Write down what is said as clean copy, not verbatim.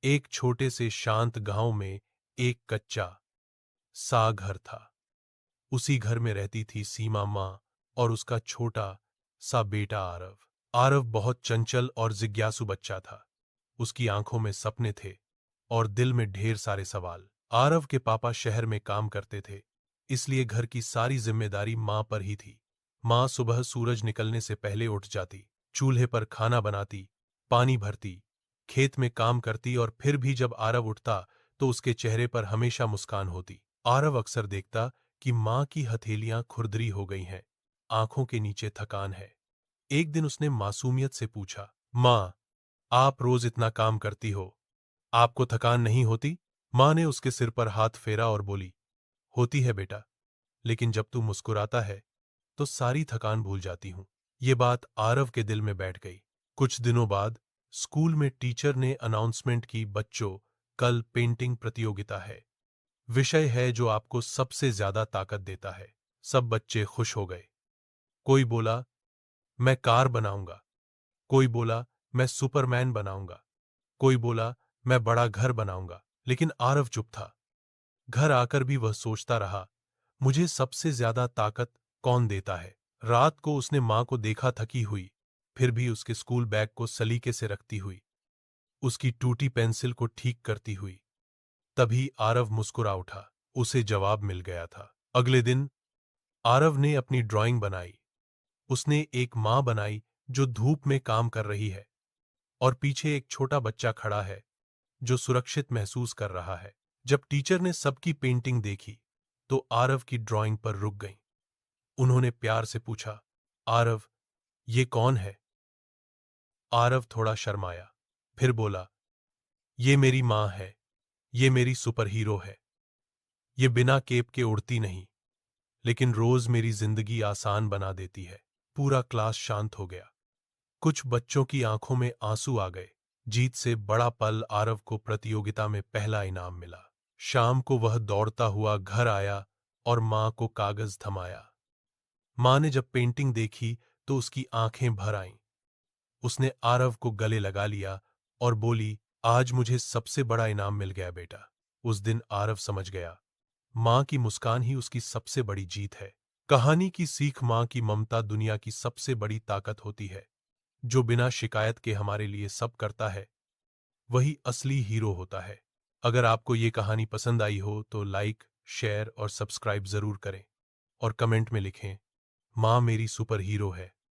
एक छोटे से शांत गांव में एक कच्चा सा घर था। उसी घर में रहती थी सीमा माँ और उसका छोटा सा बेटा आरव। आरव बहुत चंचल और जिज्ञासु बच्चा था। उसकी आंखों में सपने थे और दिल में ढेर सारे सवाल। आरव के पापा शहर में काम करते थे, इसलिए घर की सारी जिम्मेदारी माँ पर ही थी। माँ सुबह सूरज निकलने से पहले उठ जाती, चूल्हे पर खाना बनाती, पानी भरती, खेत में काम करती और फिर भी जब आरव उठता तो उसके चेहरे पर हमेशा मुस्कान होती। आरव अक्सर देखता कि माँ की हथेलियां खुरदरी हो गई हैं, आंखों के नीचे थकान है। एक दिन उसने मासूमियत से पूछा, माँ, आप रोज इतना काम करती हो, आपको थकान नहीं होती? माँ ने उसके सिर पर हाथ फेरा और बोली, होती है बेटा, लेकिन जब तू मुस्कुराता है तो सारी थकान भूल जाती हूं। ये बात आरव के दिल में बैठ गई। कुछ दिनों बाद स्कूल में टीचर ने अनाउंसमेंट की, बच्चों, कल पेंटिंग प्रतियोगिता है। विषय है जो आपको सबसे ज्यादा ताकत देता है। सब बच्चे खुश हो गए। कोई बोला, मैं कार बनाऊंगा। कोई बोला, मैं सुपरमैन बनाऊंगा। कोई बोला, मैं बड़ा घर बनाऊंगा। लेकिन आरव चुप था। घर आकर भी वह सोचता रहा, मुझे सबसे ज्यादा ताकत कौन देता है। रात को उसने मां को देखा थकी हुई, फिर भी उसके स्कूल बैग को सलीके से रखती हुई, उसकी टूटी पेंसिल को ठीक करती हुई। तभी आरव मुस्कुरा उठा। उसे जवाब मिल गया था। अगले दिन आरव ने अपनी ड्राइंग बनाई। उसने एक मां बनाई जो धूप में काम कर रही है और पीछे एक छोटा बच्चा खड़ा है जो सुरक्षित महसूस कर रहा है। जब टीचर ने सबकी पेंटिंग देखी तो आरव की ड्राइंग पर रुक गईं। उन्होंने प्यार से पूछा, आरव, ये कौन है? आरव थोड़ा शर्माया, फिर बोला, ये मेरी मां है, ये मेरी सुपर हीरो है। ये बिना केप के उड़ती नहीं, लेकिन रोज मेरी जिंदगी आसान बना देती है। पूरा क्लास शांत हो गया। कुछ बच्चों की आंखों में आंसू आ गए। जीत से बड़ा पल आरव को प्रतियोगिता में पहला इनाम मिला। शाम को वह दौड़ता हुआ घर आया और मां को कागज थमाया। मां ने जब पेंटिंग देखी तो उसकी आंखें भर आईं। उसने आरव को गले लगा लिया और बोली, आज मुझे सबसे बड़ा इनाम मिल गया बेटा। उस दिन आरव समझ गया, मां की मुस्कान ही उसकी सबसे बड़ी जीत है। कहानी की सीख, मां की ममता दुनिया की सबसे बड़ी ताकत होती है। जो बिना शिकायत के हमारे लिए सब करता है, वही असली हीरो होता है। अगर आपको ये कहानी पसंद आई हो तो लाइक, शेयर और सब्सक्राइब जरूर करें और कमेंट में लिखें, मां मेरी सुपर हीरो है।